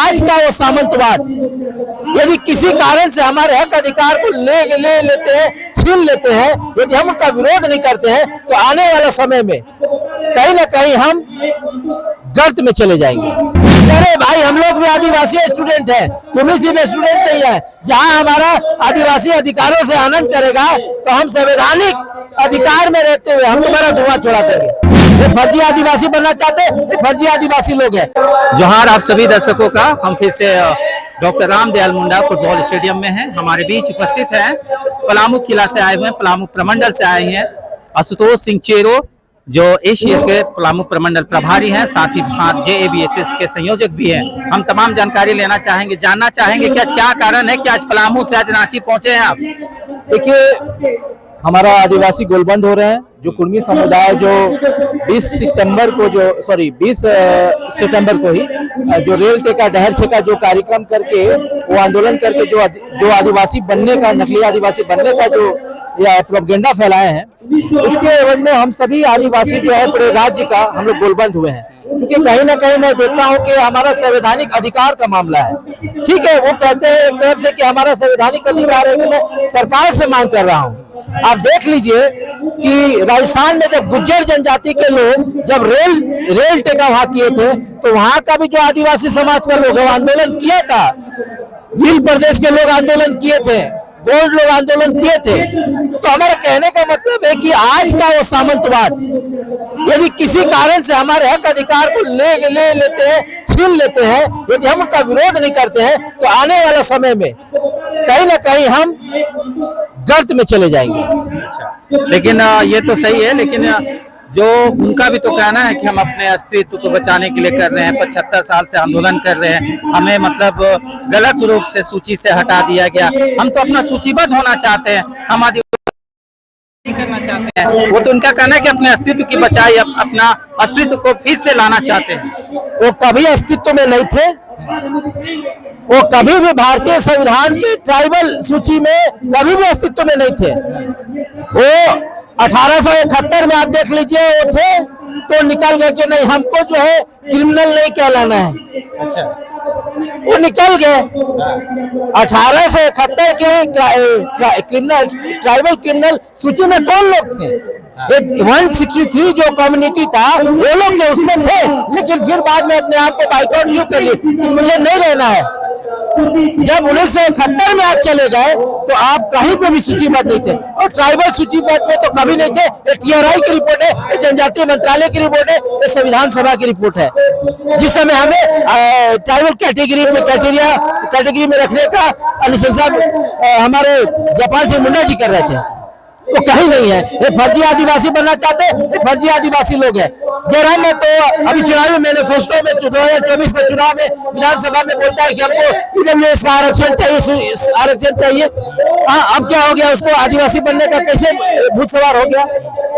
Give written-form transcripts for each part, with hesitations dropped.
आज का वो सामंतवाद यदि किसी कारण से हमारे हक अधिकार को ले लेते हैं, छीन लेते हैं, यदि हम उनका विरोध नहीं करते हैं तो आने वाले समय में कहीं ना कहीं हम गर्त में चले जाएंगे। अरे भाई, हम लोग भी आदिवासी स्टूडेंट हैं, तुम ही सिर्फ स्टूडेंट नहीं है। जहां हमारा आदिवासी अधिकारों से आनंद करेगा तो हम संवैधानिक अधिकार में रहते हुए हम तुम्हारा धुआं छोड़ा देंगे। ये फर्जी आदिवासी बनना चाहते हैं, ये फर्जी आदिवासी लोग हैं। जोहार आप सभी दर्शकों का। हम फिर से doctor Ramdayal Munda football stadium में हैं। हमारे बीच उपस्थित हैं पलामू किला से आए हुए हैं, पलामू प्रमंडल से आए हैं आशुतोष सिंह चेरो, जो एसीएस के पलामू प्रमंडल प्रभारी हैं, साथ ही साथ JABSS के संयोजक भी हैं। हम तमाम जानकारी लेना चाहेंगे, जानना चाहेंगे कि आज क्या कारण है कि आज पलामू से आज रांची पहुंचे हैं आप। देखिए, हमारा आदिवासी गोलबंद हो रहे हैं। जो कुर्मी समुदाय जो 20 सितंबर को ही जो रेल टेका डहर छेका जो कार्यक्रम करके वो आंदोलन करके जो आदिवासी बनने का, नकली आदिवासी बनने का जो या प्रोपेगेंडा फैलाए हैं, उसके एवज में हम सभी आदिवासी जो है पूरे राज्य का हम लोग गोलबंद हुए हैं। क्योंकि कहीं ना कहीं मैं देखता हूं कि हमारा संवैधानिक अधिकार का मामला है। ठीक है, वो कहते हैं एक तरफ से कि हमारा संवैधानिक अधिकार है, कि मैं सरकार से मांग कर रहा हूं। आप देख लीजिए कि राजस्थान में जब गुज्जर जनजाति के लोग जब रेल टेका वहां किए थे, तो वहां का भी जो आदिवासी समाज का लोग आंदोलन किया था, भील प्रदेश के लोग आंदोलन किए थे, गोंड लोग आंदोलन किए थे। तो हमारा कहने का मतलब है कि आज का वो सामंतवाद यदि किसी कारण से हमारे हक अधिकार को ले लेते हैं, छीन लेते हैं, यदि हम उनका विरोध नहीं करते हैं तो आने वाले समय में कहीं ना कहीं हम गर्त में चले जाएंगे। लेकिन ये तो सही है, लेकिन जो उनका भी तो कहना है कि हम अपने अस्तित्व को बचाने के लिए कर रहे हैं, 75 साल से आंदोलन कर रहे हैं, हमें मतलब गलत रूप से सूची से हटा दिया गया, हम तो अपना सूचीबद्ध होना चाहते हैं, हम आदिवासी करना चाहते हैं। वो तो उनका कहना है कि अपने अस्तित्व की बचाई, अपना अस्तित्व को फिर से लाना चाहते हैं। वो कभी अस्तित्व में नहीं थे, वो कभी भी भारतीय संविधान की ट्राइबल सूची में कभी भी अस्तित्व में नहीं थे। वो 1871 में आप देख लीजिए वो थे, तो निकल गए कि नहीं, हमको जो है क्रिमिनल नहीं कहलाना है। अच्छा, वो निकल गए। 1871 के क्रिमिनल, ट्राइबल क्रिमिनल सूची में कौन लोग थे? 163 जो कम्युनिटी था वो लोग थे, उसमें थे, लेकिन फिर बाद में अपने आप को बाइकआउट क्यों कर लिए कि मुझे नहीं रहना है। जब 1971 में आप चले गए तो आप कहीं पे भी सूचीबद्ध नहीं थे, और ट्राइबल सूचीबद्ध में तो कभी नहीं थे। ये TRI की रिपोर्ट है, ये जनजातीय मंत्रालय की रिपोर्ट है, ये संविधान सभा की रिपोर्ट है। जिस समय हमें ट्राइबल कैटेगरी में रखने का अनुशंसा हमारे जयपाल सिंह मुंडा जी कर रहे थे, वो कहीं नहीं है। ये फर्जी आदिवासी बनना चाहते हैं, ये फर्जी आदिवासी लोग हैं। जयराम में तो अभी चुनावी मैनिफेस्टो में 2024 के चुनाव में विधानसभा में बोलता है कि हमको EWS का आरक्षण चाहिए। हाँ, अब क्या हो गया? उसको आदिवासी बनने का कैसे भूत सवार हो गया?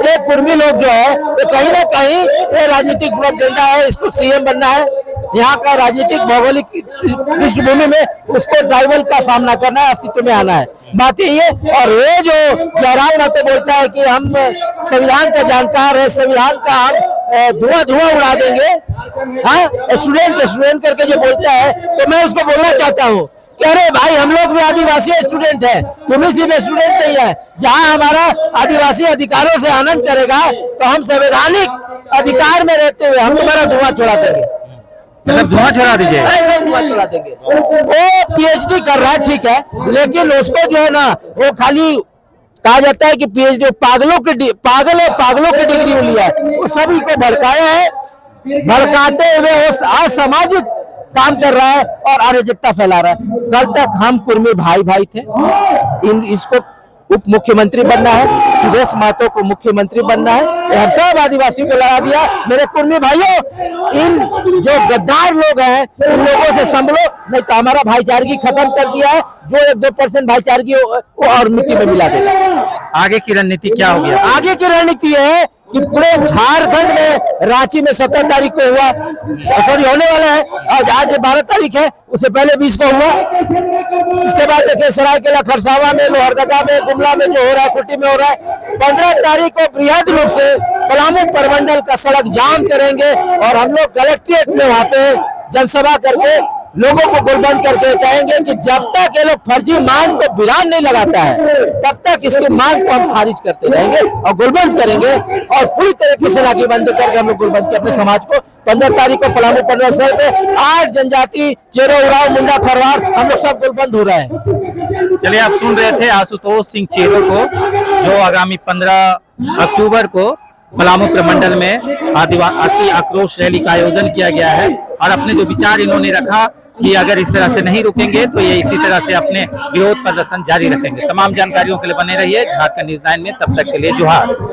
ये कुर्मी लोग जो है वो कहीं ना कहीं ये राजनीतिक प्रोपेगेंडा है, इसको CM बनना है। यहाँ का राजनीतिक भौगोलिक पृष्ठभूमि में उसको ट्राइबल का सामना करना है, अस्तित्व में आना है, बात यही है। और ये जो जयराम महतो बोलता है कि हम संविधान का जानकार है, संविधान का हम धुआं उड़ा देंगे, हाँ, स्टूडेंट करके जो बोलता है, तो मैं उसको बोलना चाहता हूँ कि अरे भाई, हम लोग भी आदिवासी स्टूडेंट हैं, तुम ही सिर्फ स्टूडेंट नहीं है। जहाँ हमारा आदिवासी अधिकारों से आनंद करेगा तो हम संवैधानिक अधिकार में रहते हुए हम तुम्हारा धुआं छोड़ा देंगे। मतलब धुआं छोड़ा दीजिए, धुआं छोड़ा देंगे। वो PhD कर रहा है, ठीक है, लेकिन उसको जो है ना, वो खाली कहा जाता है कि PhD पागलों की डिग्री लिया है। वो सभी को भड़काया है, भड़काते हुए वो असामाजिक काम कर रहा है और अराजकता फैला रहा है। कल तक हम कुर्मी भाई थे, इसको उप मुख्यमंत्री बनना है, सुदेश महतो को मुख्यमंत्री बनना है, हम सब आदिवासियों को लगा दिया। मेरे कुर्मी भाइयों, इन जो गद्दार लोग हैं, इन लोगों से संभलो, नहीं तो हमारा भाईचारगी खत्म कर दिया है। जो 1-2% भाईचारगी वो और मिट्टी में मिला देगा। आगे की रणनीति क्या होगी? आगे की रणनीति है कि पूरे झारखंड में, रांची में 17 तारीख को हुआ, सॉरी होने वाला है, और आज 12 तारीख है, उससे पहले 20 को हुआ। उसके बाद देखिए सरायकेला, खरसावा में, लोहरदगा में, गुमला में जो हो रहा है, कुट्टी में हो रहा है। 15 तारीख को बृहद रूप से पलामू प्रमंडल का सड़क जाम करेंगे और हम लोग कलेक्ट्रेट में वहां पे जनसभा करके लोगों को गुलबंद करके कहेंगे कि जब तक ये लोग फर्जी मांग को विराम नहीं लगाता है तब तक इसकी मांग को हम खारिज करते रहेंगे और गुलबंद करेंगे और पूरी तरीके से नाकेबंदी करके हम लोग गुलबंद के अपने समाज को 15 तारीख को पलामू पटना शहर में 8 जनजाति चेरो उराव मुंडा खरवार हम लोग सब गुलबंद हो रहे हैं। चलिए, आप सुन रहे थे आशुतोष सिंह चेरो को, जो आगामी 15 अक्टूबर को पलामू प्रमंडल में आदिवासी आक्रोश रैली का आयोजन किया गया है और अपने जो विचार इन्होंने रखा कि अगर इस तरह से नहीं रुकेंगे तो ये इसी तरह से अपने विरोध प्रदर्शन जारी रखेंगे। तमाम जानकारियों के लिए बने रहिए झारखंड न्यूज़ 9 में, तब तक के लिए जोहार।